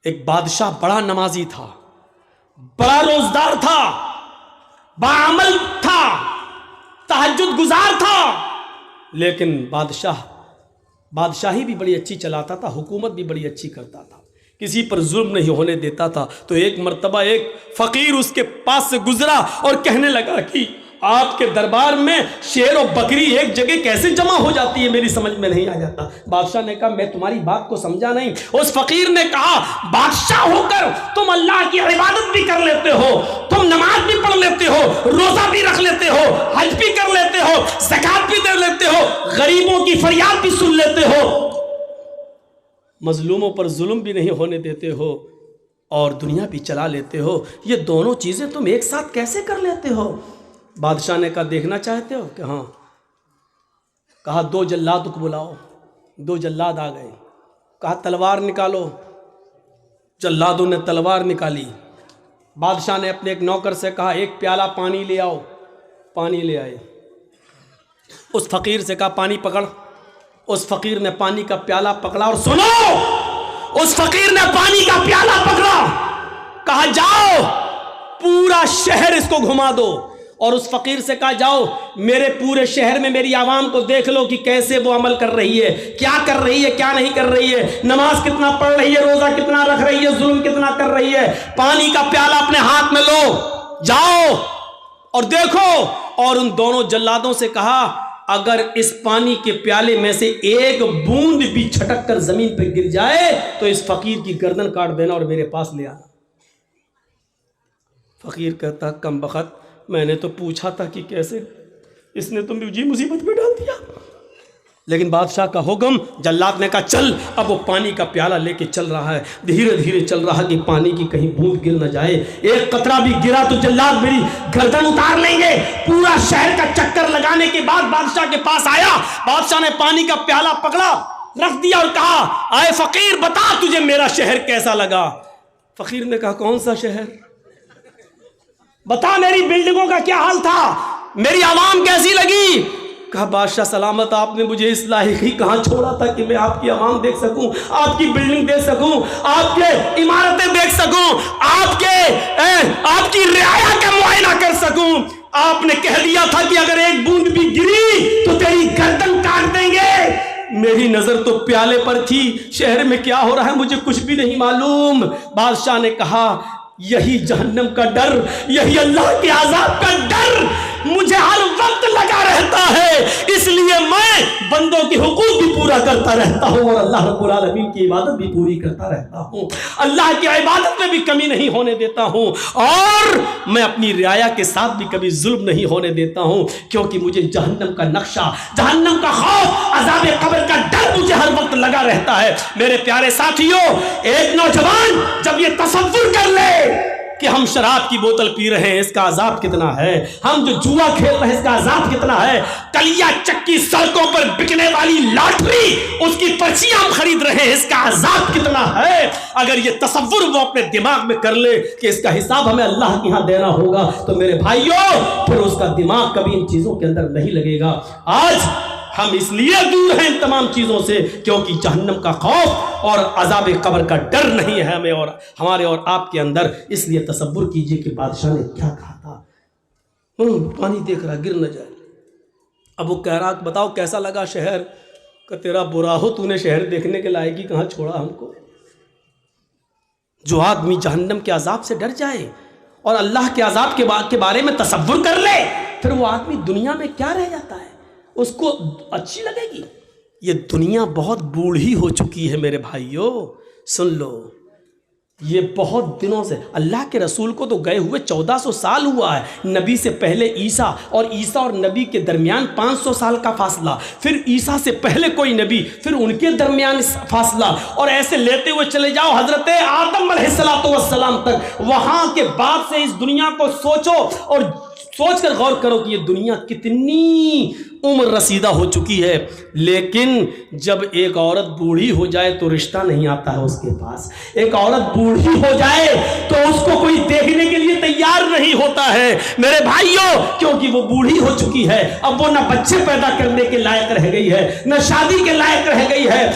ایک بادشاہ بڑا نمازی تھا، بڑا روزدار تھا، باعمل تھا، تہجد گزار تھا، لیکن بادشاہی بھی بڑی اچھی چلاتا تھا، حکومت بھی بڑی اچھی کرتا تھا، کسی پر ظلم نہیں ہونے دیتا تھا۔ تو ایک مرتبہ ایک فقیر اس کے پاس سے گزرا اور کہنے لگا کہ آپ کے دربار میں شیر و بکری ایک جگہ کیسے جمع ہو جاتی ہے، میری سمجھ میں نہیں آ جاتا۔ بادشاہ نے کہا میں تمہاری بات کو سمجھا نہیں۔ اس فقیر نے کہا بادشاہ ہو کر تم اللہ کی عبادت بھی کر لیتے ہو، تم نماز بھی پڑھ لیتے ہو، روزہ بھی رکھ لیتے ہو، حج بھی کر لیتے ہو، زکوٰۃ بھی دے لیتے ہو، غریبوں کی فریاد بھی سن لیتے ہو، مظلوموں پر ظلم بھی نہیں ہونے دیتے ہو، اور دنیا بھی چلا لیتے ہو، یہ دونوں چیزیں تم ایک ساتھ کیسے کر لیتے ہو؟ بادشاہ نے کہا دیکھنا چاہتے ہو کہ ہاں؟ کہا 2 جلاد کو بلاؤ۔ 2 جلاد آ گئے، کہا تلوار نکالو۔ جلادوں نے تلوار نکالی۔ بادشاہ نے اپنے ایک نوکر سے کہا 1 پیالہ پانی لے آؤ۔ پانی لے آئے۔ اس فقیر سے کہا پانی پکڑ۔ اس فقیر نے پانی کا پیالہ پکڑا، اور سنو، اس فقیر نے پانی کا پیالہ پکڑا، کہا جاؤ پورا شہر اس کو گھما دو، اور اس فقیر سے کہا جاؤ میرے پورے شہر میں میری عوام کو دیکھ لو کہ کیسے وہ عمل کر رہی ہے، کیا کر رہی ہے، کیا نہیں کر رہی ہے، نماز کتنا پڑھ رہی ہے، روزہ کتنا رکھ رہی ہے، ظلم کتنا کر رہی ہے۔ پانی کا پیالہ اپنے ہاتھ میں لو، جاؤ اور دیکھو۔ اور ان دونوں جلادوں سے کہا اگر اس پانی کے پیالے میں سے ایک بوند بھی چھٹک کر زمین پہ گر جائے تو اس فقیر کی گردن کاٹ دینا اور میرے پاس لے آنا۔ فقیر کہتا کم بخت، میں نے تو پوچھا تھا کہ کیسے، اس نے تو مجھے مصیبت میں ڈال دیا۔ لیکن بادشاہ کا حکم، جلاد نے کہا چل۔ اب وہ پانی کا پیالہ لے کے چل رہا ہے، دھیرے دھیرے چل رہا کہ پانی کی کہیں بوند گر نہ جائے، ایک قطرہ بھی گرا تو جلاد میری گردن اتار لیں گے۔ پورا شہر کا چکر لگانے کے بعد بادشاہ کے پاس آیا۔ بادشاہ نے پانی کا پیالہ پکڑا، رکھ دیا اور کہا اے فقیر بتا تجھے میرا شہر کیسا لگا؟ فقیر نے کہا کون سا شہر؟ بتا میری بلڈنگوں کا کیا حال تھا، میری عوام کیسی لگی؟ کہا بادشاہ سلامت، آپ نے مجھے اس لائق ہی کہاں چھوڑا تھا کہ میں آپ کی عوام دیکھ سکوں، آپ کی بلڈنگ دیکھ سکوں، آپ کے عمارتیں دیکھ سکوں، آپ کی رعایا کا معائنہ کر سکوں۔ آپ نے کہہ دیا تھا کہ اگر ایک بوند بھی گری تو تیری گردن کاٹ دیں گے۔ میری نظر تو پیالے پر تھی، شہر میں کیا ہو رہا ہے مجھے کچھ بھی نہیں معلوم۔ بادشاہ نے کہا یہی جہنم کا ڈر، یہی اللہ کے عذاب کا ڈر مجھے ہر وقت لگا رہتا ہے، اس لیے میں بندوں کے حقوق بھی پورا کرتا رہتا ہوں اور اللہ رب العالمین کی عبادت بھی پوری کرتا رہتا ہوں، اللہ کی عبادت میں بھی کمی نہیں ہونے دیتا ہوں، اور میں اپنی رعایا کے ساتھ بھی کبھی ظلم نہیں ہونے دیتا ہوں، کیونکہ مجھے جہنم کا نقشہ، جہنم کا خوف، عذاب قبر کا ڈر مجھے ہر وقت لگا رہتا ہے۔ میرے پیارے ساتھیوں، ایک نوجوان جب یہ تصور کر لے کہ ہم شراب کی بوتل پی رہے ہیں اس کا عذاب کتنا ہے، ہم جو جوا کھیل رہے ہیں اس کا عذاب کتنا ہے، کلیا چکی سڑکوں پر بکنے والی لاٹری اس کی پرچیاں ہم خرید رہے ہیں اس کا عذاب کتنا ہے، اگر یہ تصور وہ اپنے دماغ میں کر لے کہ اس کا حساب ہمیں اللہ کے ہاں دینا ہوگا تو میرے بھائیوں پھر اس کا دماغ کبھی ان چیزوں کے اندر نہیں لگے گا۔ آج ہم اس لیے دور ہیں ان تمام چیزوں سے کیونکہ جہنم کا خوف اور عذاب قبر کا ڈر نہیں ہے ہمیں اور ہمارے اور آپ کے اندر۔ اس لیے تصور کیجئے کہ بادشاہ نے کیا کہا تھا، پانی دیکھ رہا گر نہ جائے۔ اب وہ کہہ رہا بتاؤ کیسا لگا شہر؟ کہ تیرا برا ہو، تو نے شہر دیکھنے کے لائق ہی کہاں چھوڑا ہم کو۔ جو آدمی جہنم کے عذاب سے ڈر جائے اور اللہ کے عذاب کے بارے میں تصور کر لے پھر وہ آدمی دنیا میں کیا رہ جاتا ہے، اس کو اچھی لگے گی۔ یہ دنیا بہت بوڑھی ہو چکی ہے میرے بھائیوں، سن لو، یہ بہت دنوں سے، اللہ کے رسول کو تو گئے ہوئے 1400 سال ہوا ہے، نبی سے پہلے عیسیٰ اور نبی کے درمیان 500 سال کا فاصلہ، پھر عیسیٰ سے پہلے کوئی نبی، پھر ان کے درمیان فاصلہ، اور ایسے لیتے ہوئے چلے جاؤ حضرت آدم علیہ السلام تک۔ وہاں کے بعد سے اس دنیا کو سوچو اور سوچ کر غور کرو کہ یہ دنیا کتنی عمر رسیدہ ہو چکی ہے، لیکن جب ایک عورت بوڑھی ہو جائے تو رشتہ نہیں آتا ہے اس کے پاس، ایک عورت بوڑھی ہو جائے تو اس کو کوئی دیکھنے کے لیے تیار نہیں ہوتا ہے میرے بھائیوں، کیونکہ وہ بوڑھی ہو چکی ہے، اب وہ نہ بچے پیدا کرنے کے لائق رہ گئی ہے، نہ شادی کے لائق رہ گئی ہے۔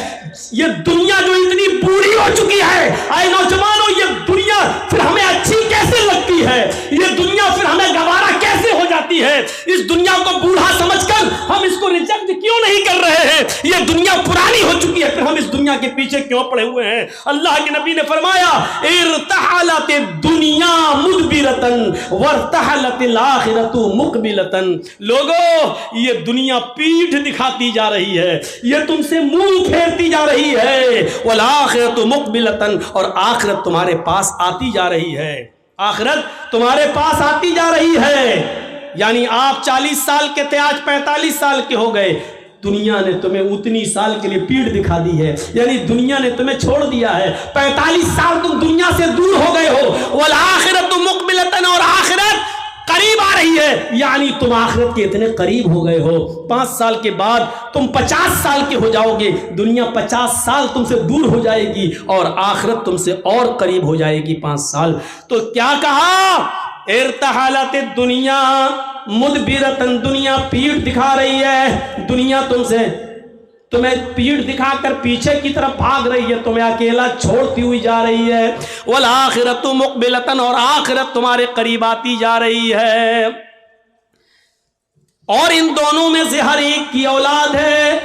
یہ دنیا جو اتنی بوڑھی ہو چکی ہے، اے نوجوانوں، یہ دنیا پھر ہمیں اچھی کیسے لگتی ہے؟ یہ دنیا پھر ہمیں گوارا کیسے ہو جاتی ہے؟ اس دنیا کو بوڑھا سمجھ کر ہم اس کو ریجیکٹ کیوں نہیں کر رہے ہیں؟ یہ دنیا پرانی ہو چکی ہے، پھر ہم اس دنیا کے پیچھے کیوں پڑے ہوئے ہیں؟ اللہ کے نبی نے فرمایا ارتحلت الدنیا مدبرتن وارتحلت الآخرۃ مقبلتن۔ لوگو، یہ دنیا پیٹھ دکھاتی جا رہی ہے، یہ تم سے منہ پھیرتی جا رہی ہے، والآخرۃ مقبلتن، اور آخرت تمہارے پاس آتی جا رہی ہے، آخرت تمہارے پاس آتی جا رہی ہے۔ یعنی آپ 40 سال کے تھے، آج 45 سال کے ہو گئے، دنیا نے تمہیں اتنی سال کے لیے پیڑ دکھا دی ہے، یعنی دنیا نے تمہیں چھوڑ دیا ہے، 45 سال تم دنیا سے دور ہو گئے ہو، والآخرۃ مقبلتن، اور آخرت قریب آ رہی ہے، یعنی تم آخرت کے اتنے قریب ہو گئے ہو، 5 سال کے بعد تم 50 سال کے ہو جاؤ گے، دنیا 50 سال تم سے دور ہو جائے گی اور آخرت تم سے اور قریب ہو جائے گی 5 سال۔ تو کیا کہا؟ ارتحلت الدنیا مدبرتن، دنیا پیٹھ دکھا رہی ہے، دنیا تمہیں پیٹھ دکھا کر پیچھے کی طرف بھاگ رہی ہے، تمہیں اکیلا چھوڑتی ہوئی جا رہی ہے، والآخرۃ مقبلتن، اور آخرت تمہارے قریب آتی جا رہی ہے، اور ان دونوں میں سے ہر ایک کی اولاد ہے،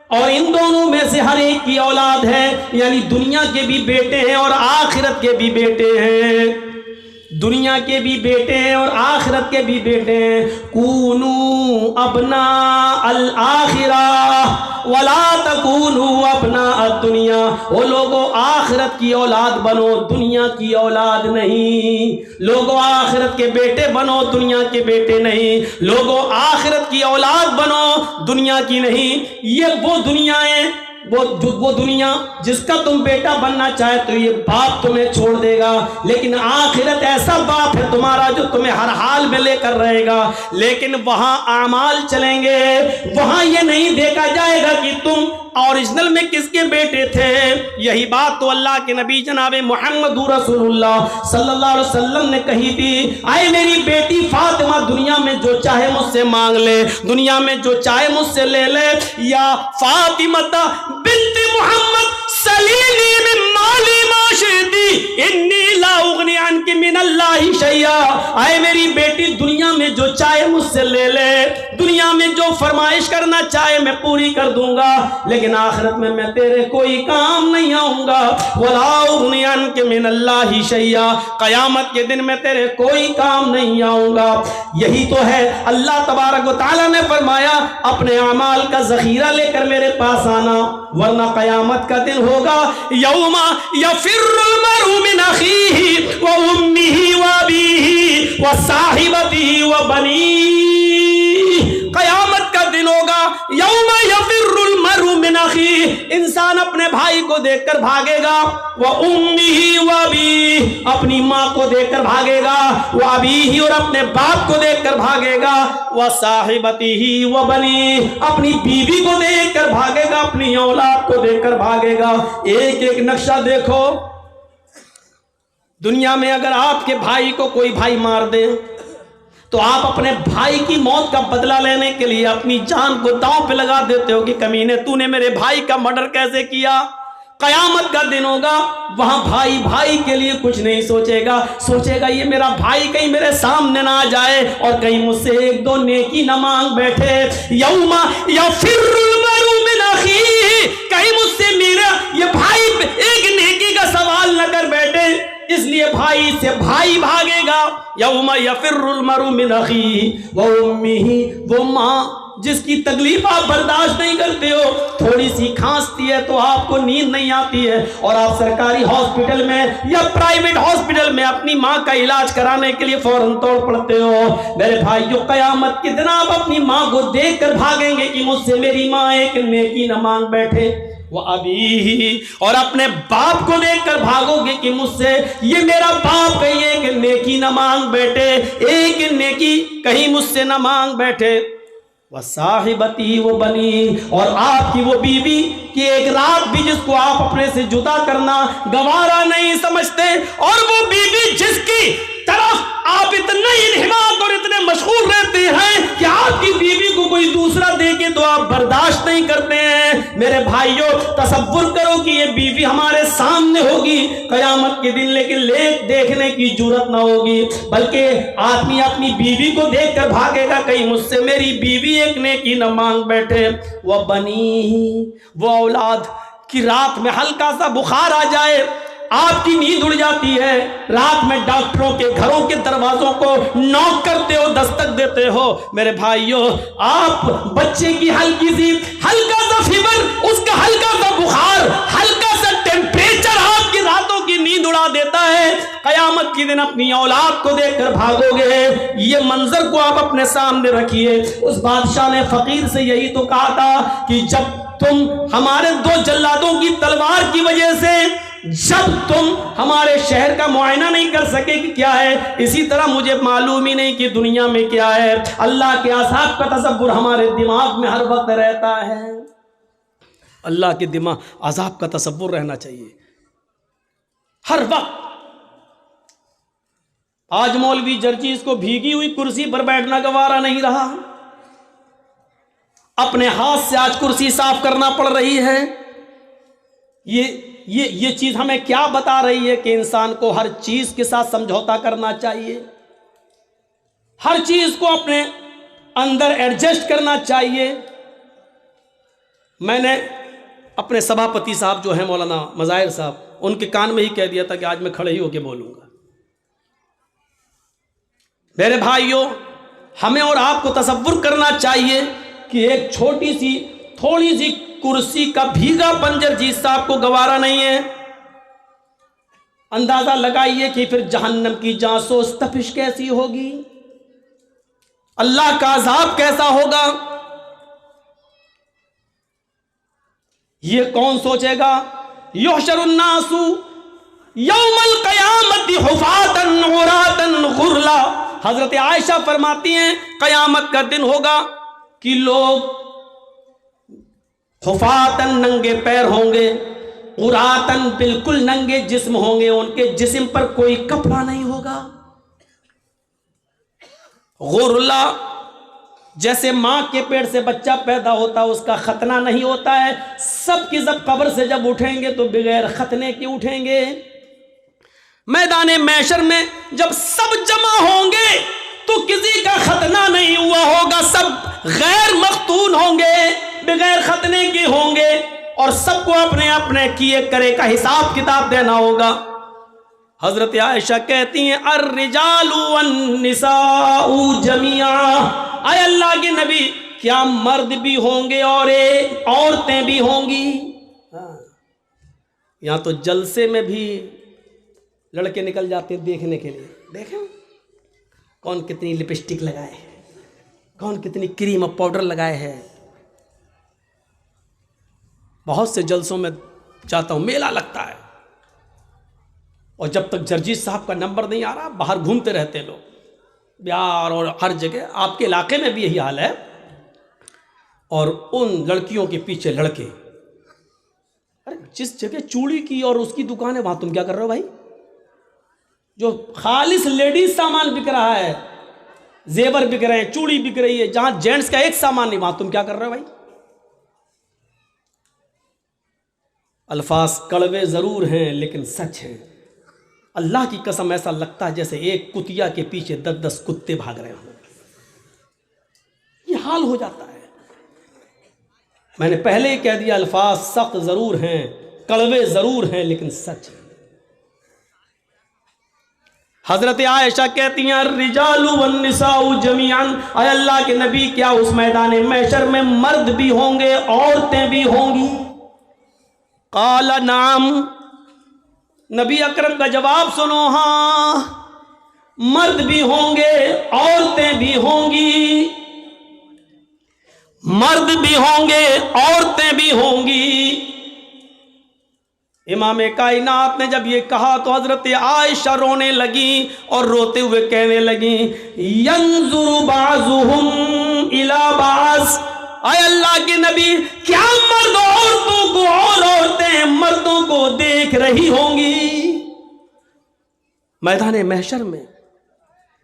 اور ان دونوں میں سے ہر ایک کی اولاد ہے، یعنی دنیا کے بھی بیٹے ہیں اور آخرت کے بھی بیٹے ہیں، دنیا کے بھی بیٹے ہیں اور آخرت کے بھی بیٹے ہیں۔ کونوا ابناء الآخرہ ولا تکونوا ابناء الدنیا، وہ لوگوں آخرت کی اولاد بنو، دنیا کی اولاد نہیں، لوگوں آخرت کے بیٹے بنو، دنیا کے بیٹے نہیں، لوگوں آخرت کی اولاد بنو، دنیا کی نہیں۔ یہ وہ دنیایں، وہ دنیا جس کا تم بیٹا بننا چاہے تو یہ باپ تمہیں چھوڑ دے گا، لیکن آخرت ایسا باپ ہے تمہارا جو تمہیں ہر حال میں لے کر رہے گا، لیکن وہاں اعمال چلیں گے، وہاں یہ نہیں دیکھا جائے گا کہ تم اوریجنل میں کس کے بیٹے تھے۔ یہی بات تو اللہ کے نبی جناب محمد رسول اللہ صلی اللہ علیہ وسلم نے کہی تھی، اے میری بیٹی فاطمہ، دنیا میں جو چاہے مجھ سے مانگ لے، دنیا میں جو چاہے مجھ سے لے لے، یا فاطمہ بنت محمد سلیلی من مالی ما شئتی انی لا اغنی عنک من اللہ شیئا، اے میری بیٹی دنیا میں جو چاہے مجھ سے لے لے، دنیا میں جو فرمائش کرنا چاہے میں پوری کر دوں گا، لیکن آخرت میں تیرے کوئی کام نہیں آؤں گا، ولا اغنی عنک من اللہ شیئا، قیامت کے دن میں تیرے کوئی کام نہیں آؤں گا۔ یہی تو ہے اللہ تبارک و تعالیٰ نے فرمایا اپنے اعمال کا ذخیرہ لے کر میرے پاس آنا، ورنہ قیامت کا دن ہوگا یوم یفر المرء من اخیہ و امہ و ابیہ و صاحبتہ و بنیہ، قیامت کا دن ہوگا یوم یفر المرء من اخیہ، انسان اپنے بھائی کو دیکھ کر بھاگے گا، و امہ و ابیہ، اپنی ماں کو دیکھ کر بھاگے گا، و ابیہ، اور اپنے باپ کو دیکھ کر بھاگے گا، و صاحبتہ و بنیہ، اپنی بیوی کو دیکھ کر بھاگے گا، اپنی اولاد کو دیکھ کر بھاگے گا۔ ایک ایک نقشہ دیکھو، دنیا میں اگر آپ کے بھائی کو کوئی بھائی مار دے تو آپ اپنے بھائی کی موت کا بدلہ لینے کے لیے اپنی جان کو داؤں پہ لگا دیتے ہو کہ کمینے تو نے میرے بھائی کا مرڈر کیسے کیا۔ قیامت کا دن ہوگا، وہاں بھائی بھائی کے لیے کچھ نہیں سوچے گا، سوچے گا یہ میرا بھائی کہیں میرے سامنے نہ آ جائے اور کہیں مجھ سے ایک دو نیکی نہ مانگ بیٹھے۔ یوم یفر المرء من اخیہ، کہیں مجھ سے میرا یہ بھائی ایک نیکی کا سوال نہ کر بیٹھے، اس لیے بھائی سے بھائی بھاگے گا۔ یوم یفر المرء من اخیہ و امہ، وہ ماں جس کی تکلیف آپ برداشت نہیں کرتے ہو، تھوڑی سی کھانستی ہے تو آپ کو نیند نہیں آتی ہے اور آپ سرکاری ہاسپٹل میں یا پرائیویٹ ہاسپٹل میں اپنی ماں کا علاج کرانے کے لیے فوراً توڑ پڑتے ہو۔ میرے بھائیو، قیامت کے دن آپ اپنی ماں کو دیکھ کر بھاگیں گے کہ مجھ سے میری ماں ایک نیکی نہ مانگ بیٹھے، وہ ابھی، اور اپنے باپ کو دیکھ کر بھاگو گے کہ مجھ سے یہ میرا باپ کہیں ایک نیکی نہ مانگ بیٹھے، ایک نیکی کہیں مجھ سے نہ مانگ بیٹھے۔ وصاحبتی وہ بنی، اور آپ کی وہ بیوی کہ ایک رات بھی جس کو آپ اپنے سے جدا کرنا گوارا نہیں سمجھتے، اور وہ بیوی جس کی طرف آپ اتنے انہماک اور اتنے مشغول رہتے ہیں کہ آپ کی بیوی کو کوئی دوسرا دے کے تو آپ برداشت نہیں کرتے ہیں۔ میرے بھائیوں تصور کرو کہ یہ بیوی ہمارے سامنے ہوگی قیامت کے دن، لیکن دیکھنے کی جرات نہ ہوگی، بلکہ آدمی اپنی بیوی کو دیکھ کر بھاگے گا، کہیں مجھ سے میری بیوی ایک نیکی نہ مانگ بیٹھے۔ وہ بنی، وہ اولاد کی رات میں ہلکا سا بخار آ جائے، آپ کی نیند اڑ جاتی ہے، رات میں ڈاکٹروں کے گھروں کے دروازوں کو نوک کرتے ہو، دستک دیتے ہو۔ میرے بھائیوں آپ بچے کی ہلکا سا فیور، اس کا ہلکا سا بخار، ہلکا سا ٹیمپریچر آپ کی راتوں کی نیند اڑا دیتا ہے۔ قیامت کے دن اپنی اولاد کو دیکھ کر بھاگو گے۔ یہ منظر کو آپ اپنے سامنے رکھیے۔ اس بادشاہ نے فقیر سے یہی تو کہا تھا کہ جب تم ہمارے 2 جلادوں کی تلوار کی وجہ سے جب تم ہمارے شہر کا معائنہ نہیں کر سکے کہ کیا ہے، اسی طرح مجھے معلوم ہی نہیں کہ دنیا میں کیا ہے۔ اللہ کے عذاب کا تصور ہمارے دماغ میں ہر وقت رہتا ہے۔ اللہ کے عذاب کا تصور رہنا چاہیے ہر وقت۔ آج مولوی جرجیز کو بھیگی ہوئی کرسی پر بیٹھنا گوارا نہیں رہا، اپنے ہاتھ سے آج کرسی صاف کرنا پڑ رہی ہے۔ یہ چیز ہمیں کیا بتا رہی ہے کہ انسان کو ہر چیز کے ساتھ سمجھوتا کرنا چاہیے، ہر چیز کو اپنے اندر ایڈجسٹ کرنا چاہیے۔ میں نے اپنے سبھاپتی صاحب جو ہیں مولانا مظاہر صاحب، ان کے کان میں ہی کہہ دیا تھا کہ آج میں کھڑے ہی ہو کے بولوں گا۔ میرے بھائیوں ہمیں اور آپ کو تصور کرنا چاہیے کہ ایک چھوٹی سی تھوڑی سی کرسی کا بھیگا پن جرجیز صاحب کو گوارا نہیں ہے۔ اندازہ لگائیے کہ پھر جہنم کی جاسوس تپش کیسی ہوگی، اللہ کا عذاب کیسا ہوگا، یہ کون سوچے گا؟ یحشر الناس یوم القیامت حفاۃ عراۃ غرلا۔ حضرت عائشہ فرماتی ہیں قیامت کا دن ہوگا کہ لوگ حفاتن ننگے پیر ہوں گے، عراتن بالکل ننگے جسم ہوں گے، ان کے جسم پر کوئی کپڑا نہیں ہوگا۔ غرلا جیسے ماں کے پیٹ سے بچہ پیدا ہوتا ہے، اس کا ختنہ نہیں ہوتا ہے، سب کی سب قبر سے جب اٹھیں گے تو بغیر ختنے کے اٹھیں گے۔ میدان محشر میں جب سب جمع ہوں گے تو کسی کا ختنہ نہیں ہوا ہوگا، سب غیر مختون ہوں گے، بغیر ختنے کے ہوں گے، اور سب کو اپنے اپنے کیے کرے کا حساب کتاب دینا ہوگا۔ حضرت عائشہ کہتی ہیں الرجال والنساء جميعا، اے اللہ کے نبی کیا مرد بھی ہوں گے اور عورتیں بھی ہوں گی؟ یہاں تو جلسے میں بھی لڑکے نکل جاتے ہیں دیکھنے کے لیے، دیکھیں کون کتنی لپسٹک لگائے ہے، کون کتنی کریم اور پاؤڈر لگائے ہے۔ بہت سے جلسوں میں جاتا ہوں، میلہ لگتا ہے، اور جب تک جرجیز صاحب کا نمبر نہیں آ رہا باہر گھومتے رہتے لوگ، بہار اور ہر جگہ، آپ کے علاقے میں بھی یہی حال ہے۔ اور ان لڑکیوں کے پیچھے لڑکے، ارے جس جگہ چوڑی کی اور اس کی دکان ہے وہاں تم کیا کر رہے ہو بھائی؟ جو خالص لیڈیز سامان بک رہا ہے، زیور بک رہے ہیں، چوڑی بک رہی ہے، جہاں جینٹس کا ایک سامان نہیں وہاں تم کیا کر رہے ہو بھائی؟ الفاظ کڑوے ضرور ہیں لیکن سچ ہیں۔ اللہ کی قسم ایسا لگتا ہے جیسے ایک کتیا کے پیچھے 10 کتے بھاگ رہے ہوں، یہ حال ہو جاتا ہے۔ میں نے پہلے ہی کہہ دیا الفاظ سخت ضرور ہیں، کڑوے ضرور ہیں لیکن سچ ہیں۔ حضرت عائشہ کہتی ہیں الرجال والنساء جميعا، اے اللہ کے نبی کیا اس میدان محشر میں مرد بھی ہوں گے عورتیں بھی ہوں گی؟ قال نعم، نبی اکرم کا جواب سنو، ہاں مرد بھی ہوں گے عورتیں بھی ہوں گی، مرد بھی ہوں گے عورتیں بھی ہوں گی۔ امام کائنات نے جب یہ کہا تو حضرت عائشہ رونے لگی اور روتے ہوئے کہنے لگی ینظر بعضهم الی بعض، اے اللہ کے نبی کیا مرد عورتوں کو اور عورتیں مردوں کو دیکھ رہی ہوں گی؟ میدان محشر میں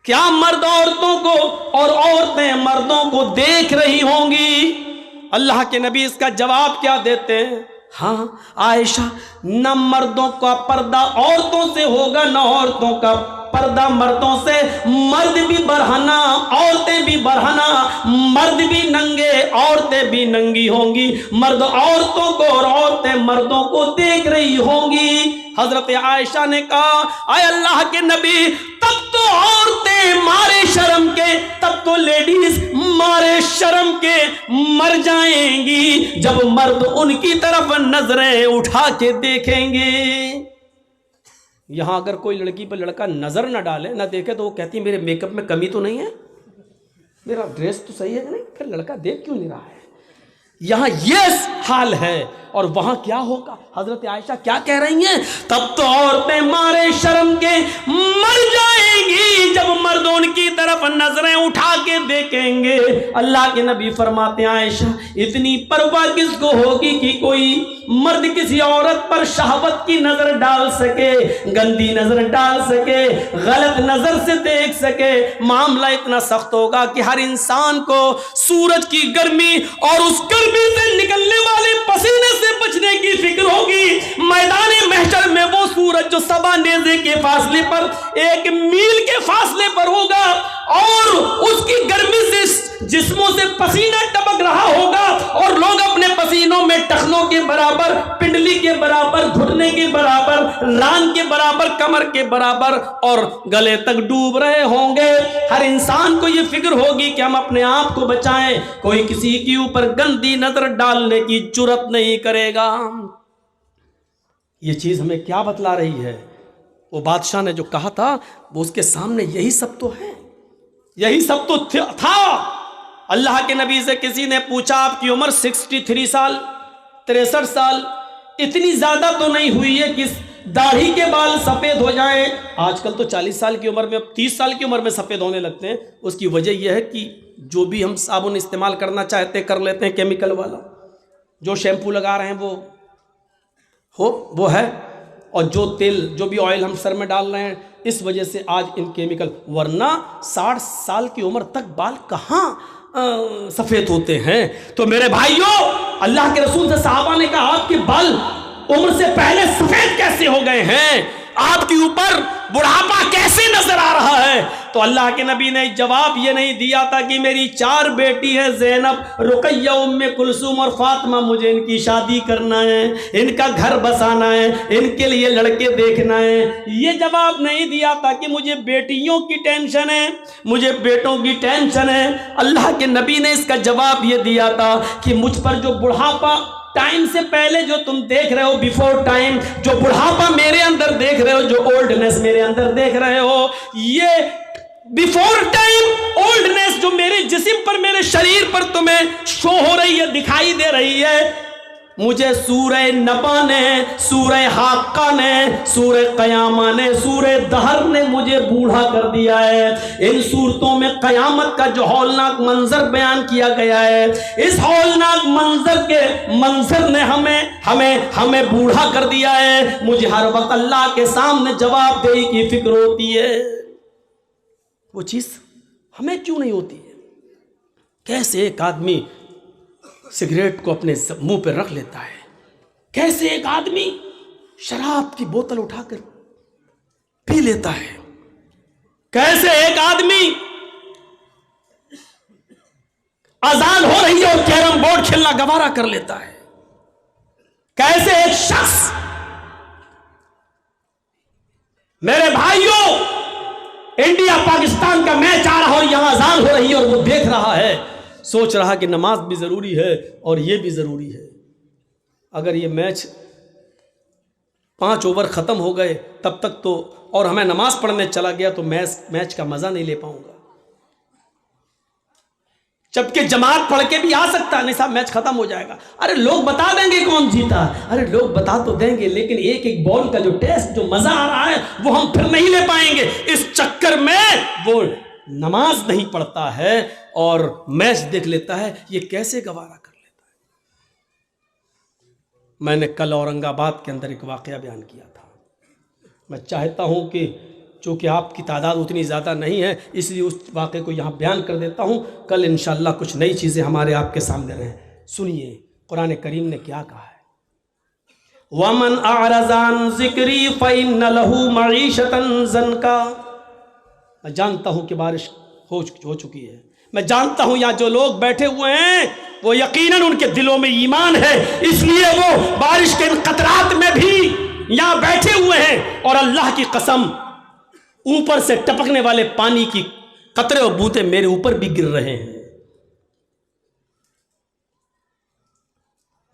کیا مرد عورتوں کو اور عورتیں مردوں کو دیکھ رہی ہوں گی؟ اللہ کے نبی اس کا جواب کیا دیتے ہیں؟ ہاں عائشہ، نہ مردوں کا پردہ عورتوں سے ہوگا، نہ عورتوں کا پردہ مردوں سے۔ مرد بھی برہنہ، عورتیں بھی برہنہ، مرد بھی ننگے، عورتیں بھی ننگی ہوں گی، مرد عورتوں کو اور عورتیں مردوں کو دیکھ رہی ہوں گی۔ حضرت عائشہ نے کہا اے اللہ کے نبی، تب تو عورتیں مارے شرم کے، تب تو لیڈیز مارے شرم کے مر جائیں گی جب مرد ان کی طرف نظریں اٹھا کے دیکھیں گے۔ یہاں اگر کوئی لڑکی پر لڑکا نظر نہ ڈالے، نہ دیکھے، تو وہ کہتی ہے میرے میک اپ میں کمی تو نہیں ہے، میرا ڈریس تو صحیح ہے کہ نہیں، پھر لڑکا دیکھ کیوں نہیں رہا ہے؟ یہاں یہ حال ہے، اور وہاں کیا ہوگا؟ حضرت عائشہ کیا کہہ رہی ہیں؟ تب تو عورتیں مارے شرم کے مر جائیں گی جب مرد ان کی طرف نظریں اٹھا کے دیکھیں گے۔ اللہ کے نبی فرماتے ہیں عائشہ، اتنی پرواہ کس کو ہوگی کہ کوئی مرد کسی عورت پر شہوت کی نظر ڈال سکے، گندی نظر ڈال سکے، غلط نظر سے دیکھ سکے؟ معاملہ اتنا سخت ہوگا کہ ہر انسان کو سورج کی گرمی اور اس گرمی سے نکلنے والے پسینے سے بچنے کی فکر ہوگی۔ میدان محشر میں وہ سورج جو 7 نیزے کے فاصلے پر، 1 میل کے فاصلے پر ہوگا، اور اس کی گرمی سے جسموں سے پسینہ ٹپک رہا ہوگا، اور لوگ اپنے پسینوں میں ٹخنوں کے برابر، پنڈلی کے برابر، گھٹنے کے برابر، ران کے برابر، کمر کے برابر اور گلے تک ڈوب رہے ہوں گے۔ ہر انسان کو یہ فکر ہوگی کہ ہم اپنے آپ کو بچائیں، کوئی کسی کے اوپر گندی نظر ڈالنے کی جرات نہیں کرے گا۔ یہ چیز ہمیں کیا بتلا رہی ہے؟ وہ بادشاہ نے جو کہا تھا وہ اس کے سامنے یہی سب تو ہے، یہی سب تو تھا۔ اللہ کے نبی سے کسی نے پوچھا آپ کی عمر 63 سال 63 سال، اتنی زیادہ تو نہیں ہوئی ہے کہ داڑھی کے بال سفید ہو جائیں؟ آج کل تو 40 سال کی عمر میں، 30 سال کی عمر میں سفید ہونے لگتے ہیں۔ اس کی وجہ یہ ہے کہ جو بھی ہم صابن استعمال کرنا چاہتے کر لیتے ہیں کیمیکل والا، جو شیمپو لگا رہے ہیں وہ ہے، اور جو تیل، جو بھی آئل ہم سر میں ڈال رہے ہیں، اس وجہ سے آج ان کیمیکل، ورنہ 60 سال کی عمر تک بال کہاں سفید ہوتے ہیں؟ تو میرے بھائیوں، اللہ کے رسول سے صحابہ نے کہا آپ کے بال عمر سے پہلے سفید کیسے ہو گئے ہیں؟ آپ کے اوپر بڑھاپا کیسے نظر آ رہا ہے؟ تو اللہ کے نبی نے جواب یہ نہیں دیا تھا کہ میری 4 بیٹی ہے، زینب، رقیہ، ام کلثوم اور فاطمہ، مجھے ان کی شادی کرنا ہے، ان کا گھر بسانا ہے، ان کے لیے لڑکے دیکھنا ہے۔ یہ جواب نہیں دیا تھا کہ مجھے بیٹیوں کی ٹینشن ہے، مجھے بیٹوں کی ٹینشن ہے۔ اللہ کے نبی نے اس کا جواب یہ دیا تھا کہ مجھ پر جو بڑھاپا ٹائم سے پہلے جو تم دیکھ رہے ہو، بیفور ٹائم، جو بڑھاپا میرے اندر دیکھ رہے ہو، جو اولڈنس میرے اندر دیکھ رہے ہو، یہ بیفور ٹائم اولڈنس جو میرے جسم پر، میرے شریر پر تمہیں شو ہو رہی ہے، دکھائی دے رہی ہے، مجھے سورہ نبا نے، سورہ حاقہ نے، سورہ قیامہ نے، سورہ دہر نے مجھے بوڑھا کر دیا ہے۔ ان سورتوں میں قیامت کا جو ہولناک منظر بیان کیا گیا ہے، اس ہولناک منظر نے ہمیں بوڑھا کر دیا ہے۔ مجھے ہر وقت اللہ کے سامنے جواب دہی کی فکر ہوتی ہے۔ وہ چیز ہمیں کیوں نہیں ہوتی ہے؟ کیسے ایک آدمی سگریٹ کو اپنے منہ پہ رکھ لیتا ہے، کیسے ایک آدمی شراب کی بوتل اٹھا کر پی لیتا ہے، کیسے ایک آدمی اذان ہو رہی ہے اور کیرم بورڈ کھیلنا گوارا کر لیتا ہے، کیسے ایک شخص، میرے بھائیوں، انڈیا پاکستان کا میچ آ رہا اور یہاں اذان ہو رہی ہے اور وہ دیکھ رہا ہے، سوچ رہا کہ نماز بھی ضروری ہے اور یہ بھی ضروری ہے۔ اگر یہ میچ 5 اوور ختم ہو گئے تب تک تو، اور ہمیں نماز پڑھنے چلا گیا تو میچ کا مزہ نہیں لے پاؤں گا، جبکہ جماعت پڑھ کے بھی آ سکتا ہے، نہیں صاحب میچ ختم ہو جائے گا، ارے لوگ بتا دیں گے کون جیتا، ارے لوگ بتا تو دیں گے، لیکن ایک بال کا جو ٹیسٹ، جو مزہ آ رہا ہے وہ ہم پھر نہیں لے پائیں گے۔ اس چکر میں وہ نماز نہیں پڑھتا ہے اور میچ دیکھ لیتا ہے، یہ کیسے گوارا کر لیتا ہے؟ میں نے کل اورنگ آباد کے اندر ایک واقعہ بیان کیا تھا، میں چاہتا ہوں کہ چونکہ آپ کی تعداد اتنی زیادہ نہیں ہے اس لیے اس واقعے کو یہاں بیان کر دیتا ہوں، کل انشاءاللہ کچھ نئی چیزیں ہمارے آپ کے سامنے رہیں۔ سنیے قرآن کریم نے کیا کہا ہے، وَمَنْ أَعْرَضَ عَنْ ذِكْرِي فَإِنَّ لَهُ مَعِيشَةً ضَنْكًا۔ میں جانتا ہوں کہ بارش ہو چکی ہے، میں جانتا ہوں یہاں جو لوگ بیٹھے ہوئے ہیں وہ یقیناً ان کے دلوں میں ایمان ہے، اس لیے وہ بارش کے ان قطرات میں بھی یہاں بیٹھے ہوئے ہیں، اور اللہ کی قسم اوپر سے ٹپکنے والے پانی کی قطرے اور بوتے میرے اوپر بھی گر رہے ہیں۔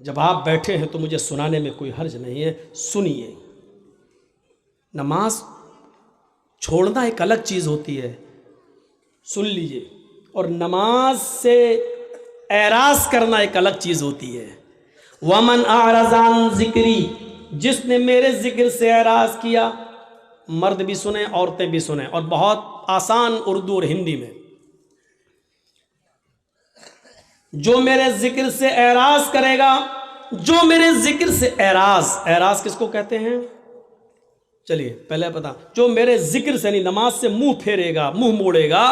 جب آپ بیٹھے ہیں تو مجھے سنانے میں کوئی حرج نہیں ہے، سنیے۔ نماز چھوڑنا ایک الگ چیز ہوتی ہے، سن لیجئے، اور نماز سے اعراض کرنا ایک الگ چیز ہوتی ہے۔ وَمَنْ أَعْرَضَ عَنْ ذِكْرِي، جس نے میرے ذکر سے اعراض کیا، مرد بھی سنیں عورتیں بھی سنیں، اور بہت آسان اردو اور ہندی میں، جو میرے ذکر سے اعراض کرے گا، جو میرے ذکر سے اعراض کس کو کہتے ہیں؟ چلیے پہلے پتا، جو میرے ذکر سے نہیں نماز سے منہ پھیرے گا، منہ موڑے گا،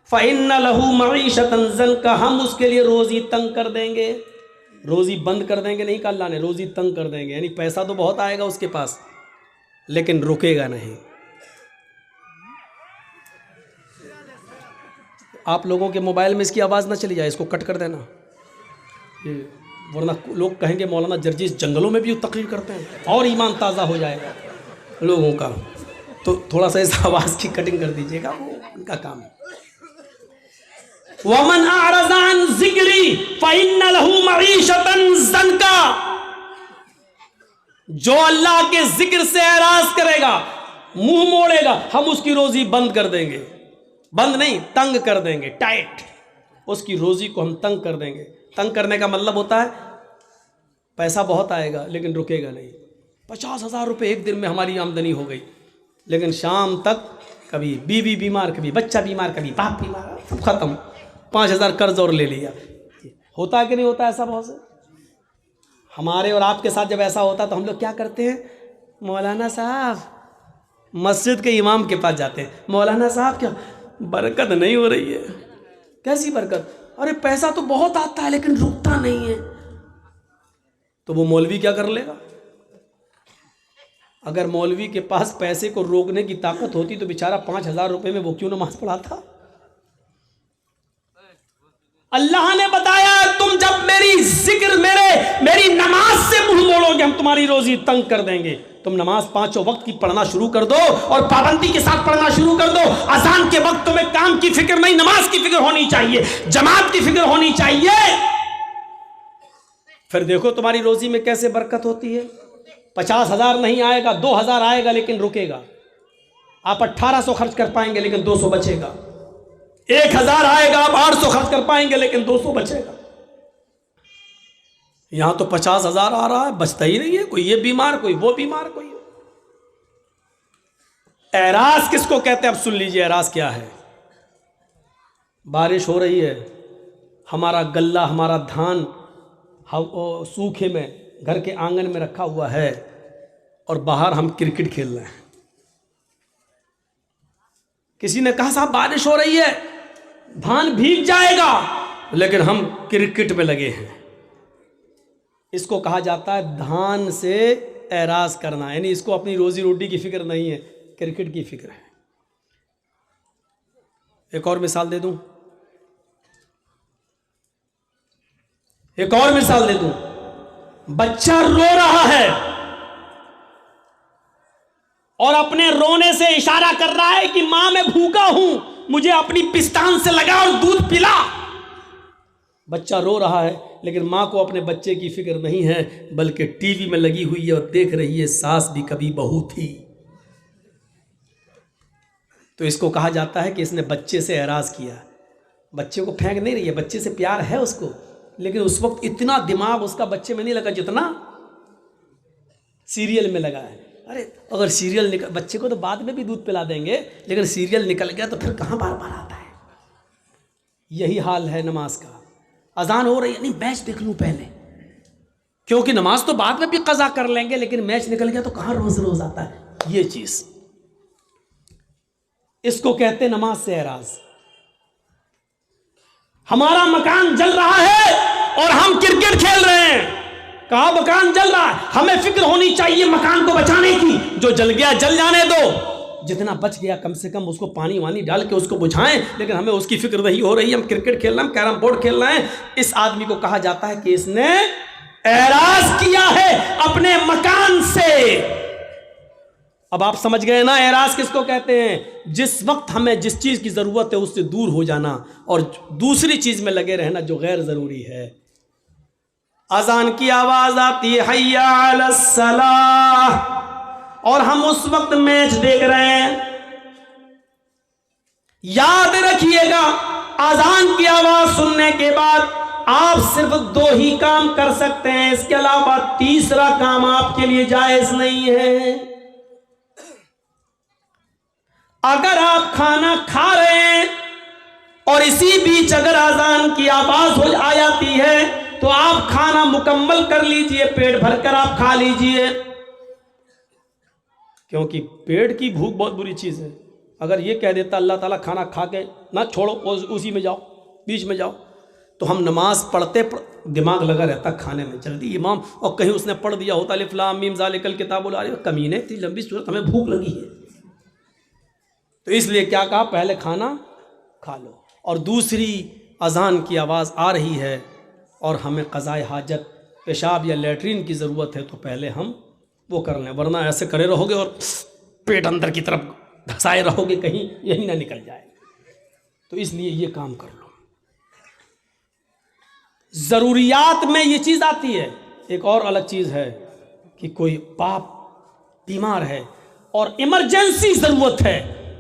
فَإِنَّ لَهُ مَعِيشَةً ضَنْكًا، ہم اس کے لیے روزی تنگ کر دیں گے۔ روزی بند کر دیں گے نہیں کہا اللہ نے، روزی تنگ کر دیں گے، یعنی پیسہ تو بہت آئے گا اس کے پاس لیکن رکے گا نہیں۔ آپ لوگوں کے موبائل میں اس کی آواز نہ چلی جائے، اس کو کٹ کر دینا، ورنہ لوگ کہیں گے مولانا جرجیس جنگلوں میں بھی تقریر کرتے ہیں، اور ایمان تازہ ہو جائے گا لوگوں کا، تو تھوڑا سا اس آواز کی کٹنگ کر دیجیے گا، وہ ان کا کام ہے۔ وَمَنْ أَعْرَضَ عَنْ ذِكْرِي فَإِنَّ لَهُ مَعِيشَةً ضَنْكًا، جو اللہ کے ذکر سے اعراض کرے گا، منہ موڑے گا، ہم اس کی روزی بند کر دیں گے، بند نہیں تنگ کر دیں گے، ٹائٹ، اس کی روزی کو ہم تنگ کر دیں گے۔ تنگ کرنے کا مطلب ہوتا ہے پیسہ بہت آئے گا لیکن رکے گا نہیں۔ 50,000 روپے ایک دن میں ہماری آمدنی ہو گئی، لیکن شام تک کبھی بیوی بیمار، کبھی بچہ بیمار، کبھی باپ بیمار، سب ختم، 5,000 قرض اور لے لیا۔ ہوتا ہے کہ نہیں ہوتا ایسا بہت سے؟ ہمارے اور آپ کے ساتھ جب ایسا ہوتا تو ہم لوگ کیا کرتے ہیں؟ مولانا صاحب، مسجد کے امام کے پاس جاتے ہیں، مولانا صاحب کیا برکت نہیں ہو رہی ہے؟ کیسی برکت؟ ارے پیسہ تو بہت آتا ہے لیکن رکتا نہیں ہے۔ تو وہ مولوی کیا کر لے گا؟ اگر مولوی کے پاس پیسے کو روکنے کی طاقت ہوتی تو بیچارہ 5,000 روپے میں وہ کیوں نماز پڑھاتا؟ اللہ نے بتایا تم جب میری ذکر میری نماز سے منہ موڑو گے ہم تمہاری روزی تنگ کر دیں گے۔ تم نماز 5 وقت کی پڑھنا شروع کر دو اور پابندی کے ساتھ پڑھنا شروع کر دو۔ اذان کے وقت تمہیں کام کی فکر نہیں، نماز کی فکر ہونی چاہیے، جماعت کی فکر ہونی چاہیے، پھر دیکھو تمہاری روزی میں کیسے برکت ہوتی ہے۔ 50,000 نہیں آئے گا، 2,000 آئے گا لیکن رکے گا۔ آپ 1,800 خرچ کر پائیں گے لیکن 200 بچے گا۔ 1,000 آئے گا، آپ 800 خرچ کر پائیں گے لیکن 200 بچے گا۔ یہاں تو 50,000 آ رہا ہے، بچتا ہی نہیں ہے، کوئی یہ بیمار، کوئی وہ بیمار، کوئی۔ اعراض کس کو کہتے ہیں؟ اب سن لیجئے اعراض کیا ہے۔ بارش ہو رہی ہے، ہمارا غلہ، ہمارا دھان سوکھے میں گھر کے آنگن میں رکھا ہوا ہے اور باہر ہم کرکٹ کھیل رہے ہیں۔ کسی نے کہا صاحب بارش ہو رہی ہے، دھان بھیگ جائے گا، لیکن ہم کرکٹ میں لگے ہیں۔ اس کو کہا جاتا ہے دھان سے اعراض کرنا، یعنی اس کو اپنی روزی روٹی کی فکر نہیں ہے، کرکٹ کی فکر ہے۔ ایک اور مثال دے دوں، بچہ رو رہا ہے اور اپنے رونے سے اشارہ کر رہا ہے کہ ماں میں بھوکا ہوں، مجھے اپنی پستان سے لگا اور دودھ پلا۔ بچہ رو رہا ہے لیکن ماں کو اپنے بچے کی فکر نہیں ہے، بلکہ ٹی وی میں لگی ہوئی ہے اور دیکھ رہی ہے ساس بھی کبھی بہو تھی۔ تو اس کو کہا جاتا ہے کہ اس نے بچے سے اعراض کیا۔ بچے کو پھینک نہیں رہی ہے، بچے سے پیار ہے اس کو، لیکن اس وقت اتنا دماغ اس کا بچے میں نہیں لگا جتنا سیریل میں لگا ہے۔ ارے اگر سیریل بچے کو تو بعد میں بھی دودھ پلا دیں گے، لیکن سیریل نکل گیا تو پھر کہاں بار بار آتا ہے۔ یہی حال ہے نماز کا۔ اذان ہو رہی ہے، نہیں میچ دیکھ لوں پہلے، کیونکہ نماز تو بعد میں بھی قضا کر لیں گے، لیکن میچ نکل گیا تو کہاں روز روز آتا ہے۔ یہ چیز اس کو کہتے نماز سے اعراض. ہمارا مکان جل رہا ہے اور ہم کرکٹ کھیل رہے ہیں. کہا مکان جل رہا ہے, ہمیں فکر ہونی چاہیے مکان کو بچانے کی. جو جل گیا جل جانے دو, جتنا بچ گیا کم سے کم اس کو پانی وانی ڈال کے اس کو بجھائیں. لیکن ہمیں اس کی فکر نہیں ہو رہی, ہم کرکٹ کھیل رہے ہیں, ہم کیرم بورڈ کھیل رہے ہیں. اس آدمی کو کہا جاتا ہے کہ اس نے اعراض کیا ہے اپنے مکان سے. اب آپ سمجھ گئے نا اعراض کس کو کہتے ہیں؟ جس وقت ہمیں جس چیز کی ضرورت ہے اس سے دور ہو جانا اور دوسری چیز میں لگے رہنا جو غیر ضروری ہے. اذان کی آواز آتی ہے حی علی الصلاۃ, اور ہم اس وقت میچ دیکھ رہے ہیں. یاد رکھیے گا اذان کی آواز سننے کے بعد آپ صرف 2 ہی کام کر سکتے ہیں, اس کے علاوہ تیسرا کام آپ کے لیے جائز نہیں ہے. اگر آپ کھانا کھا رہے ہیں اور اسی بیچ اگر اذان کی آواز ہو جاتی ہے تو آپ کھانا مکمل کر لیجئے, پیٹ بھر کر آپ کھا لیجئے, کیونکہ پیٹ کی بھوک بہت بری چیز ہے. اگر یہ کہہ دیتا اللہ تعالیٰ کھانا کھا کے نہ چھوڑو اسی میں جاؤ, بیچ میں جاؤ, تو ہم نماز پڑھتے دماغ لگا رہتا کھانے میں, جلدی امام, اور کہیں اس نے پڑھ دیا ہوتا الف لام میم ذالک الکتاب لا ریب, کمینے اتنی لمبی صورت ہمیں بھوک لگی ہے. تو اس لیے کیا کہا, پہلے کھانا کھا لو, اور دوسری اذان کی آواز آ رہی ہے اور ہمیں قضاء حاجت, پیشاب یا لیٹرین کی ضرورت ہے, تو پہلے ہم وہ کر لیں, ورنہ ایسے کرے رہو گے اور پیٹ اندر کی طرف دھسائے رہو گے, کہیں یہی نہ نکل جائے. تو اس لیے یہ کام کر لو. ضروریات میں یہ چیز آتی ہے. ایک اور الگ چیز ہے کہ کوئی باپ بیمار ہے اور ایمرجنسی ضرورت ہے,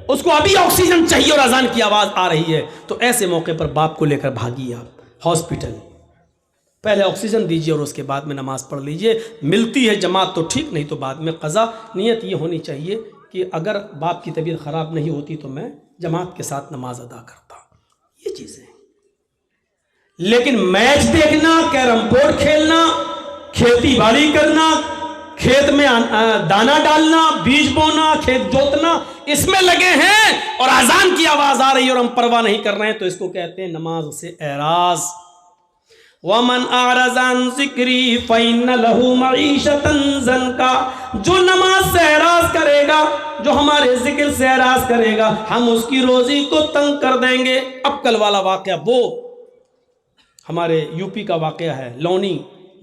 اس کو ابھی آکسیجن چاہیے اور اذان کی آواز آ رہی ہے, تو ایسے موقع پر باپ کو لے کر بھاگیے آپ ہاسپٹل, پہلے آکسیجن دیجیے اور اس کے بعد میں نماز پڑھ لیجیے. ملتی ہے جماعت تو ٹھیک, نہیں تو بعد میں قضا. نیت یہ ہونی چاہیے کہ اگر باپ کی طبیعت خراب نہیں ہوتی تو میں جماعت کے ساتھ نماز ادا کرتا. یہ چیزیں. لیکن میچ دیکھنا, کیرم بورڈ کھیلنا, کھیتی باڑی کرنا, کھیت میں دانا ڈالنا, بیج بونا, کھیت جوتنا, اس میں لگے ہیں اور اذان کی آواز آ رہی ہے اور ہم پرواہ نہیں کر رہے ہیں, تو اس کو کہتے ہیں نماز سے اعراض. وَمَنْ أَعْرَضَ عَنْ ذِكْرِي فَإِنَّ لَهُ مَعِيشَةً ضَنْكَ, جو نماز سے اعراض کرے گا, جو ہمارے ذکر سے اعراض کرے گا, ہم اس کی روزی کو تنگ کر دیں گے. اب کل والا واقعہ وہ ہمارے یو پی کا واقعہ ہے, لونی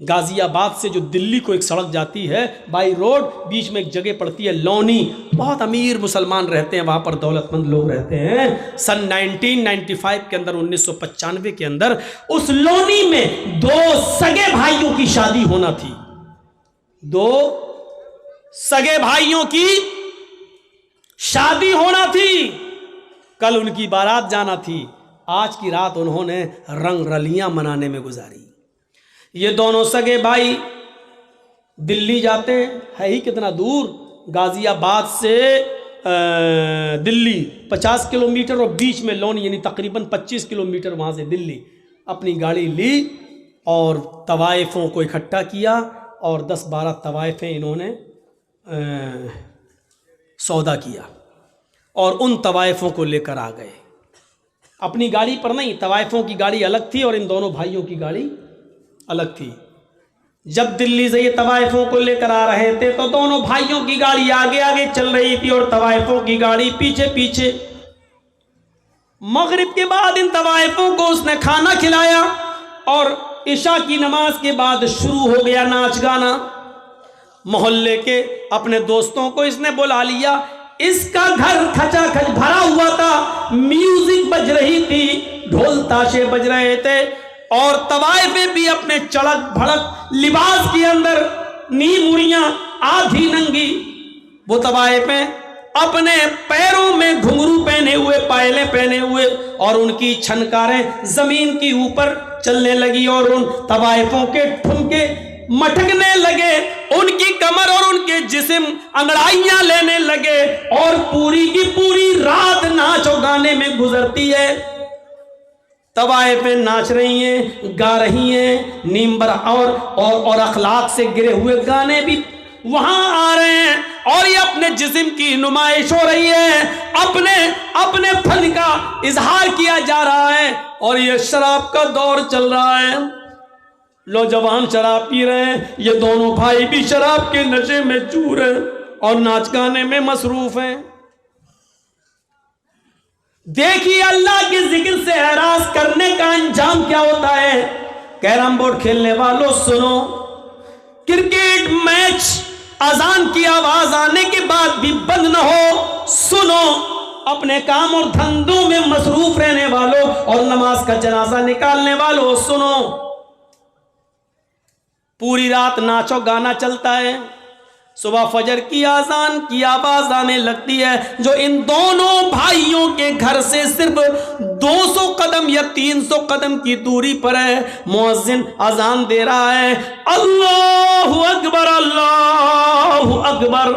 غازی آباد سے جو دلی کو ایک سڑک جاتی ہے بائی روڈ, بیچ میں ایک جگہ پڑتی ہے لونی, بہت امیر مسلمان رہتے ہیں وہاں پر, دولت مند لوگ رہتے ہیں. سن 1995 کے اندر, 1995 کے اندر اس لونی میں 2 سگے بھائیوں کی شادی ہونا تھی. 2 سگے بھائیوں کی شادی ہونا تھی. کل ان کی بارات جانا تھی. آج کی رات انہوں نے رنگ رلیاں منانے میں گزاری. یہ دونوں سگے بھائی دلی جاتے ہیں, ہے ہی کتنا دور, غازی آباد سے دلی 50 کلومیٹر اور بیچ میں لونی, یعنی تقریباً 25 کلومیٹر وہاں سے دلی. اپنی گاڑی لی اور طوائفوں کو اکٹھا کیا اور 10-12 طوائفیں انہوں نے سودا کیا اور ان طوائفوں کو لے کر آ گئے. اپنی گاڑی پر نہیں, طوائفوں کی گاڑی الگ تھی اور ان دونوں بھائیوں کی گاڑی الگ تھی. جب دلی سے یہ طوائفوں کو لے کر آ رہے تھے تو دونوں بھائیوں کی گاڑی آگے آگے چل رہی تھی اور طوائفوں کی گاڑی پیچھے پیچھے. مغرب کے بعد ان طوائفوں کو اس نے کھانا کھلایا اور عشاء کی نماز کے بعد شروع ہو گیا ناچ گانا. محلے کے اپنے دوستوں کو اس نے بلا لیا. اس کا گھر کھچا کھچ بھرا ہوا تھا, میوزک بج رہی تھی, ڈھول تاشے بج رہے تھے اور طوائفیں بھی اپنے چڑک بھڑک لباس کے اندر, نیم اڑیاں, آدھی ننگی. وہ طوائفیں اپنے پیروں میں گھنگرو پہنے ہوئے, پائلے پہنے ہوئے, اور ان کی چھنکاریں زمین کی اوپر چلنے لگی اور ان طوائفوں کے ٹھمکے مٹکنے لگے. ان کی کمر اور ان کے جسم انگڑائیاں لینے لگے اور پوری کی پوری رات ناچ و گانے میں گزرتی ہے. طوائفیں ناچ رہی ہیں, گا رہی ہیں, نیم بر اور اخلاق سے گرے ہوئے گانے بھی وہاں آ رہے ہیں اور یہ اپنے جسم کی نمائش ہو رہی ہے، اپنے فن کا اظہار کیا جا رہا ہے، اور یہ شراب کا دور چل رہا ہے، نوجوان شراب پی رہے ہیں، یہ دونوں بھائی بھی شراب کے نشے میں چور ہیں اور ناچ گانے میں مصروف ہیں۔ دیکھیے اللہ کے ذکر سے اعراض کرنے کا انجام کیا ہوتا ہے۔ کیرم بورڈ کھیلنے والوں سنو، کرکٹ میچ اذان کی آواز آنے کے بعد بھی بند نہ ہو، سنو۔ اپنے کام اور دھندوں میں مصروف رہنے والوں اور نماز کا جنازہ نکالنے والوں سنو، پوری رات ناچو گانا چلتا ہے، صبح فجر کی اذان کی آواز آنے لگتی ہے، جو ان دونوں بھائیوں کے گھر سے صرف 200 قدم یا 300 قدم کی دوری پر ہے۔ مؤذن اذان دے رہا ہے، اللہ اکبر اللہ اکبر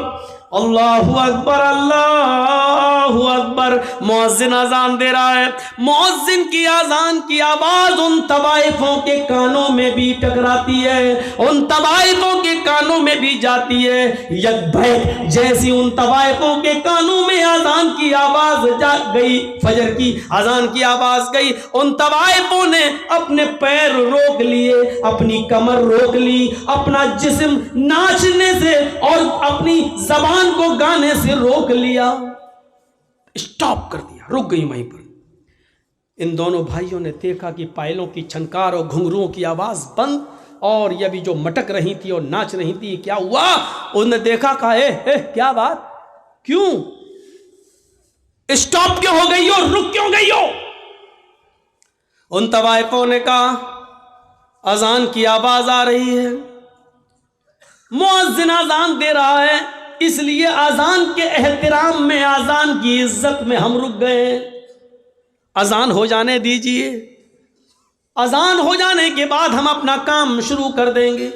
اللہ اکبر اللہ اکبر، مؤذن اذان دے رہا ہے۔ مؤذن کی اذان کی آواز ان طوائفوں کے کانوں میں بھی ٹکراتی ہے، ان طوائفوں کے کانوں میں بھی جاتی ہے۔ یک بیک جیسی ان طوائفوں کے کانوں میں اذان کی آواز جا گئی، فجر کی اذان کی آواز گئی، ان طوائفوں نے اپنے پیر روک لیے، اپنی کمر روک لی، اپنا جسم ناچنے سے اور اپنی زبان کو گانے سے روک لیا، اسٹاپ کر دیا، رک گئی وہیں پر۔ ان دونوں بھائیوں نے دیکھا کہ پائلوں کی چھنکار اور گھنگروؤں کی آواز بند، اور یہ بھی جو مٹک رہی تھی اور ناچ رہی تھی، کیا ہوا؟ انہوں نے دیکھا، کہا اے کیا بات، کیوں اسٹاپ کیوں ہو گئی ہو، رک کیوں گئی ہو؟ ان طوائفوں نے کہا اذان کی آواز آ رہی ہے، مؤذن اذان دے رہا ہے، اس لیے اذان کے احترام میں، اذان کی عزت میں ہم رک گئے، اذان ہو جانے دیجئے، اذان ہو جانے کے بعد ہم اپنا کام شروع کر دیں گے۔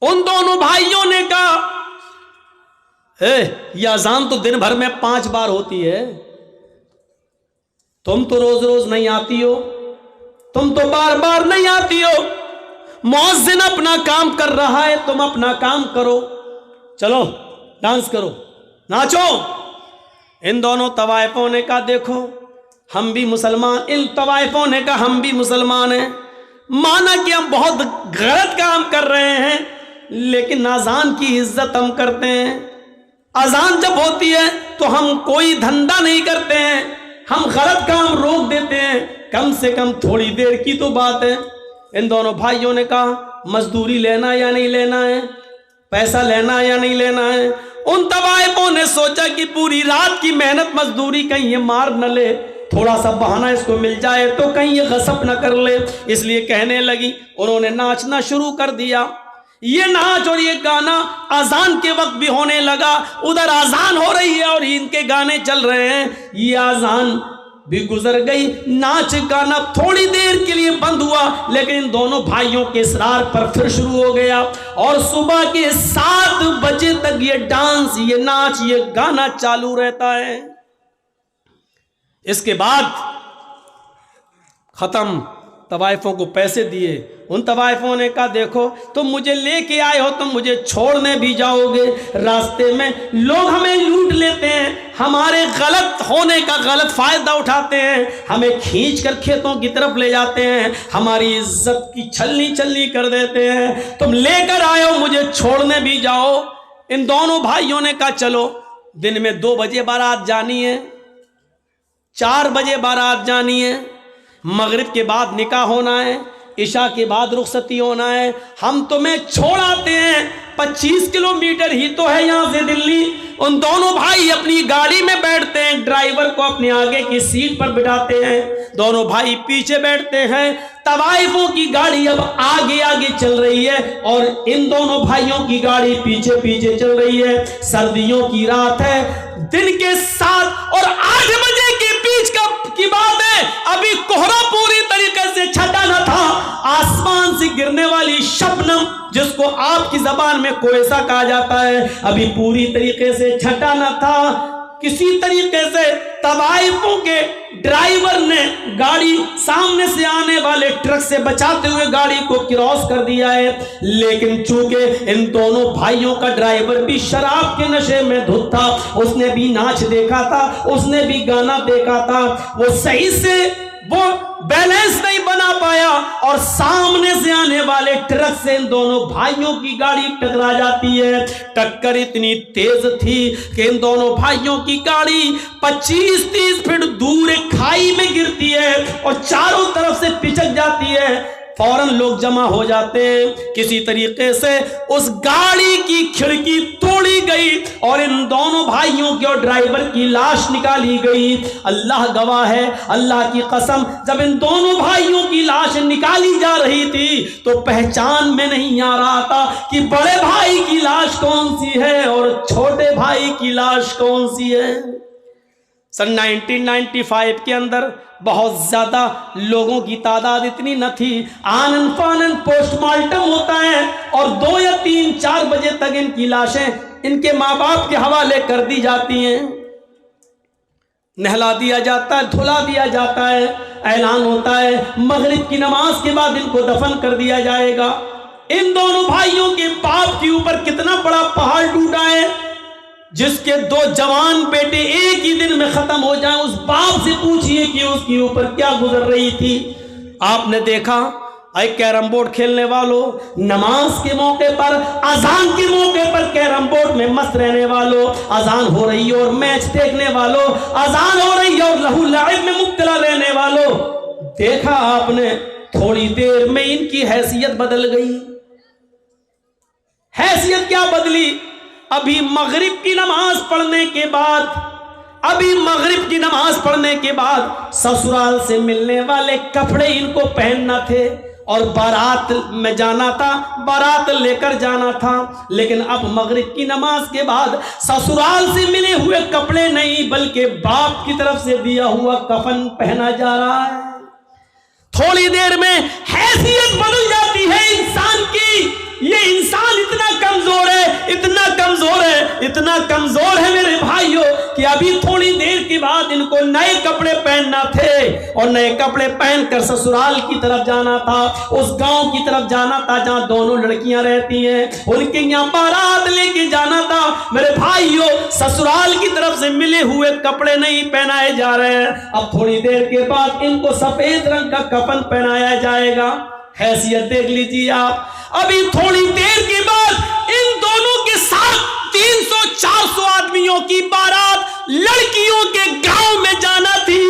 ان دونوں بھائیوں نے کہا یہ اذان تو دن بھر میں 5 بار ہوتی ہے، تم تو روز روز نہیں آتی ہو، تم تو بار بار نہیں آتی ہو، مؤذن اپنا کام کر رہا ہے، تم اپنا کام کرو، چلو ڈانس کرو، ناچو۔ ان دونوں طوائفوں نے کہا دیکھو ہم بھی مسلمان، ان طوائفوں نے کہا ہم بھی مسلمان ہیں، مانا کہ ہم بہت غلط کام کر رہے ہیں، لیکن اذان کی عزت ہم کرتے ہیں، اذان جب ہوتی ہے تو ہم کوئی دھندا نہیں کرتے ہیں، ہم غلط کام روک دیتے ہیں، کم سے کم تھوڑی دیر کی تو بات ہے۔ ان دونوں بھائیوں نے کہا مزدوری لینا یا نہیں لینا ہے، پیسہ لینا یا نہیں لینا ہے۔ ان طوائفوں نے سوچا کہ پوری رات کی محنت مزدوری کہیں یہ مار نہ لے، تھوڑا سا بہانہ اس کو مل جائے تو کہیں یہ غصب نہ کر لے، اس لیے کہنے لگی، انہوں نے ناچنا شروع کر دیا۔ یہ ناچ اور یہ گانا اذان کے وقت بھی ہونے لگا، ادھر اذان ہو رہی ہے اور ان کے گانے چل رہے ہیں، یہ اذان بھی گزر گئی، ناچ گانا تھوڑی دیر کے لیے بند ہوا، لیکن ان دونوں بھائیوں کے اصرار پر پھر شروع ہو گیا، اور صبح کے 7 بجے تک یہ ڈانس، یہ ناچ، یہ گانا چالو رہتا ہے۔ اس کے بعد ختم، طوائفوں کو پیسے دیے، ان طوائفوں نے کہا دیکھو تم مجھے لے کے آئے ہو، تم مجھے چھوڑنے بھی جاؤ گے، راستے میں لوگ ہمیں لوٹ لیتے ہیں، ہمارے غلط ہونے کا غلط فائدہ اٹھاتے ہیں، ہمیں کھینچ کر کھیتوں کی طرف لے جاتے ہیں، ہماری عزت کی چھلنی چھلنی کر دیتے ہیں، تم لے کر آئے ہو، مجھے چھوڑنے بھی جاؤ۔ ان دونوں بھائیوں نے کہا چلو، دن میں 2 بجے بارات جانی ہے، 4 بجے بارات جانی ہے، مغرب کے بعد نکاح ہونا ہے، عشاء کے بعد رخصتی ہونا ہے، ہم تمہیں چھوڑ آتے ہیں، 25 کلومیٹر ہی تو ہے یہاں سے دلی۔ ان دونوں بھائی اپنی گاڑی میں بیٹھتے ہیں، ڈرائیور کو اپنے آگے کی سیٹ پر بٹھاتے ہیں، دونوں بھائی پیچھے بیٹھتے ہیں، طوائفوں کی گاڑی اب آگے آگے چل رہی ہے اور ان دونوں بھائیوں کی گاڑی پیچھے پیچھے چل رہی ہے۔ سردیوں کی رات ہے، دن کے 7 اور 8 بجے کے بیچ کی بات ہے، ابھی کوہرا پوری طریقے سے چھٹا نہ تھا، آسمان سے گرنے والی شبنم جس کو آپ کی زبان میں کوئسہ کہا جاتا ہے، ابھی پوری طریقے سے چھٹا نہ تھا۔ کسی طریقے سے طوائفوں کے ڈرائیور نے گاڑی سامنے سے آنے والے ٹرک سے بچاتے ہوئے گاڑی کو کراس کر دیا ہے، لیکن چونکہ ان دونوں بھائیوں کا ڈرائیور بھی شراب کے نشے میں دھت تھا، اس نے بھی ناچ دیکھا تھا، اس نے بھی گانا دیکھا تھا، وہ صحیح سے وہ بیلنس نہیں بنا پایا اور سامنے سے آنے والے ٹرک سے ان دونوں بھائیوں کی گاڑی ٹکرا جاتی ہے۔ ٹکر اتنی تیز تھی کہ ان دونوں بھائیوں کی گاڑی 25-30 فٹ دور ایک کھائی میں گرتی ہے اور چاروں طرف سے پچک جاتی ہے۔ فوراً لوگ جمع ہو جاتے ہیں، کسی طریقے سے اس گاڑی کی کھڑکی توڑی گئی اور ان دونوں بھائیوں کی اور ڈرائیور کی لاش نکالی گئی۔ اللہ گواہ ہے، اللہ کی قسم، جب ان دونوں بھائیوں کی لاش نکالی جا رہی تھی تو پہچان میں نہیں آ رہا تھا کہ بڑے بھائی کی لاش کون سی ہے اور چھوٹے بھائی کی لاش کون سی ہے۔ سن 1995 کے اندر بہت زیادہ لوگوں کی تعداد اتنی نہ تھی، آنن فانن پوسٹ مارٹم ہوتا ہے اور 2 یا 3-4 بجے تک ان کی لاشیں ان کے ماں باپ کے حوالے کر دی جاتی ہیں، نہلا دیا جاتا ہے، دھلا دیا جاتا ہے، اعلان ہوتا ہے مغرب کی نماز کے بعد ان کو دفن کر دیا جائے گا۔ ان دونوں بھائیوں کے باپ کے اوپر کتنا بڑا پہاڑ ٹوٹا ہے، جس کے 2 جوان بیٹے ایک ہی دن میں ختم ہو جائیں۔ اس باپ سے پوچھئے کہ اس کے اوپر کیا گزر رہی تھی۔ آپ نے دیکھا اے کیرم بورڈ کھیلنے والوں، نماز کے موقع پر، اذان کے موقع پر کیرم بورڈ میں مست رہنے والوں، اذان ہو رہی اور میچ دیکھنے والوں، اذان ہو رہی اور لہو لعب میں مبتلا رہنے والوں، دیکھا آپ نے تھوڑی دیر میں ان کی حیثیت بدل گئی۔ حیثیت کیا بدلی؟ ابھی مغرب کی نماز پڑھنے کے بعد سسرال سے ملنے والے کپڑے ان کو پہننا تھے اور بارات میں جانا تھا، بارات لے کر جانا تھا، لیکن اب مغرب کی نماز کے بعد سسرال سے ملے ہوئے کپڑے نہیں بلکہ باپ کی طرف سے دیا ہوا کفن پہنا جا رہا ہے۔ تھوڑی دیر میں حیثیت بدل جاتی ہے انسان کی۔ یہ انسان اتنا کمزور ہے، اتنا کمزور ہے، اتنا کمزور ہے میرے بھائیوں کہ ابھی تھوڑی دیر کے بعد ان کو نئے کپڑے پہننا تھے اور نئے کپڑے پہن کر سسرال کی طرف جانا تھا، اس گاؤں کی طرف جانا تھا جہاں دونوں لڑکیاں رہتی ہیں، ان کے یہاں بارات لے کے جانا تھا۔ میرے بھائیوں، سسرال کی طرف سے ملے ہوئے کپڑے نہیں پہنائے جا رہے ہیں، اب تھوڑی دیر کے بعد ان کو سفید رنگ کا کفن پہنایا جائے گا۔ حیثیت دیکھ لیجیے آپ، ابھی تھوڑی دیر کے بعد ان دونوں کے ساتھ 300-400 آدمیوں کی بارات لڑکیوں کے گاؤں میں جانا تھی،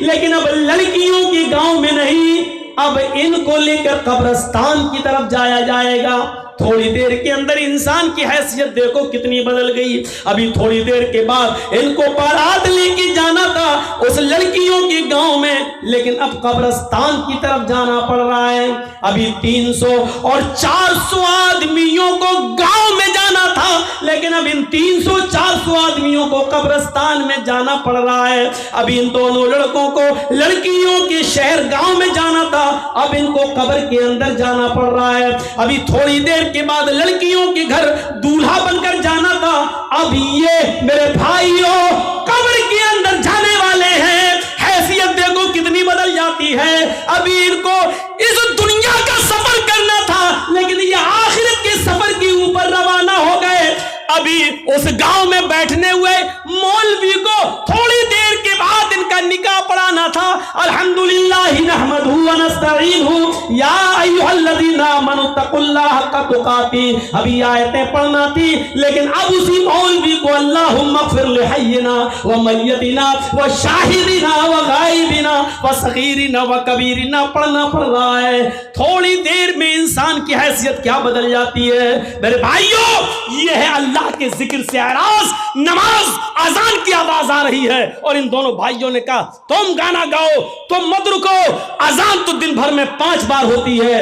لیکن اب لڑکیوں کے گاؤں میں نہیں، اب ان کو لے کر قبرستان کی طرف جایا جائے گا۔ تھوڑی دیر کے اندر انسان کی حیثیت دیکھو کتنی بدل گئی۔ ابھی تھوڑی دیر کے بعد ان کو بارات لے کے جانا تھا اس لڑکیوں کے گاؤں میں، لیکن اب قبرستان کی طرف جانا پڑ رہا ہے۔ ابھی 300 اور 400 آدمیوں کو گاؤں میں جانا تھا، لیکن اب ان 300-400 آدمیوں کو قبرستان میں جانا پڑ رہا ہے۔ ابھی ان دونوں لڑکوں کو لڑکیوں کے شہر گاؤں میں جانا تھا، اب ان کو قبر کے اندر جانا پڑ رہا ہے۔ ابھی تھوڑی دیر کے بعد لڑکیوں کے گھر دولہا بن کر جانا تھا، اب یہ میرے بھائیوں قبر کے اندر جانے والے ہیں۔ حیثیت دیکھو کتنی بدل جاتی ہے۔ ابھی ان کو اس دنیا کا سفر کرنا تھا، لیکن یہ آخرت کے سفر کے اوپر روانہ ہو گئے۔ ابھی اس گاؤں میں بیٹھنے ہوئے مولوی کو تھوڑی دیر کے بعد ان کا نکاح پڑھانا تھا۔ الحمدللہ نحمدہ ونستعینہ یا ایھا الذین آمنوا اتقوا اللہ حق تقاتہ، ابھی آیتیں پڑھنا تھی، لیکن اب اسی مولوی کو اللہم اغفر لحینا ومیتنا وشاہدنا وغائبنا وصغیرنا وکبیرنا پڑھنا پڑ رہا ہے۔ تھوڑی دیر میں انسان کی حیثیت کیا بدل جاتی ہے میرے بھائیوں۔ یہ ہے اللہ کے ذکر سے اعراض، نماز اذان کی آواز آ رہی ہے اور ان دونوں بھائیوں نے کہا تم گانا گاؤ، تم مت رکو، اذان تو دن بھر میں 5 بار ہوتی ہے،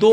2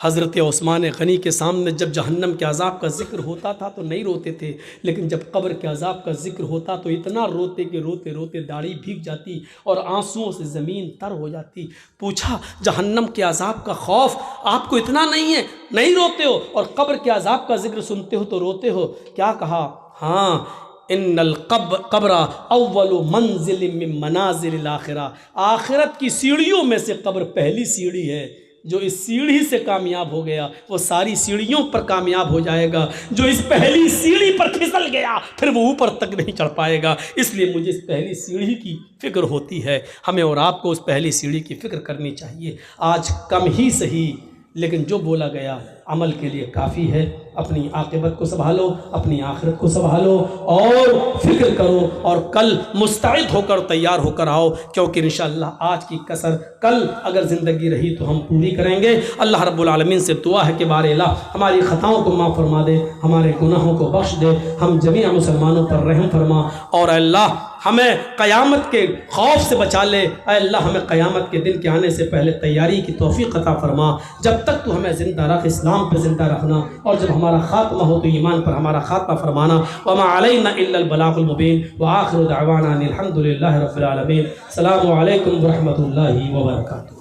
حضرت عثمان غنی کے سامنے جب جہنم کے عذاب کا ذکر ہوتا تھا تو نہیں روتے تھے، لیکن جب قبر کے عذاب کا ذکر ہوتا تو اتنا روتے کہ روتے روتے داڑھی بھیگ جاتی اور آنسوؤں سے زمین تر ہو جاتی۔ پوچھا جہنم کے عذاب کا خوف آپ کو اتنا نہیں ہے، نہیں روتے ہو، اور قبر کے عذاب کا ذکر سنتے ہو تو روتے ہو؟ کیا کہا؟ ہاں، ان القبر اول منزل من منازل الاخرہ، آخرت کی سیڑھیوں میں سے قبر پہلی سیڑھی ہے۔ جو اس سیڑھی سے کامیاب ہو گیا وہ ساری سیڑھیوں پر کامیاب ہو جائے گا، جو اس پہلی سیڑھی پر پھسل گیا پھر وہ اوپر تک نہیں چڑھ پائے گا۔ اس لیے مجھے اس پہلی سیڑھی کی فکر ہوتی ہے، ہمیں اور آپ کو اس پہلی سیڑھی کی فکر کرنی چاہیے۔ آج کم ہی صحیح لیکن جو بولا گیا عمل کے لیے کافی ہے۔ اپنی عاقبت کو سنبھالو، اپنی آخرت کو سنبھالو اور فکر کرو، اور کل مستعد ہو کر تیار ہو کر آؤ، کیونکہ انشاءاللہ آج کی کسر کل اگر زندگی رہی تو ہم پوری کریں گے۔ اللہ رب العالمین سے دعا ہے کہ بار الہ ہماری خطاؤں کو معاف فرما دے، ہمارے گناہوں کو بخش دے، ہم جمیع مسلمانوں پر رحم فرما، اور اے اللہ ہمیں قیامت کے خوف سے بچا لے۔ اے اللہ ہمیں قیامت کے دن کے آنے سے پہلے تیاری کی توفیق عطا فرما۔ جب تک تو ہمیں زندہ رکھ، اسلام پہ زندہ رکھنا، اور جب ہمارا خاتمہ ہو تو ایمان پر ہمارا خاتمہ فرمانا۔ وما علینا الا البلاغ المبین، وآخر دعوانا ان الحمد للہ رب العالمین۔ السلام علیکم ورحمۃ اللہ وبرکاتہ۔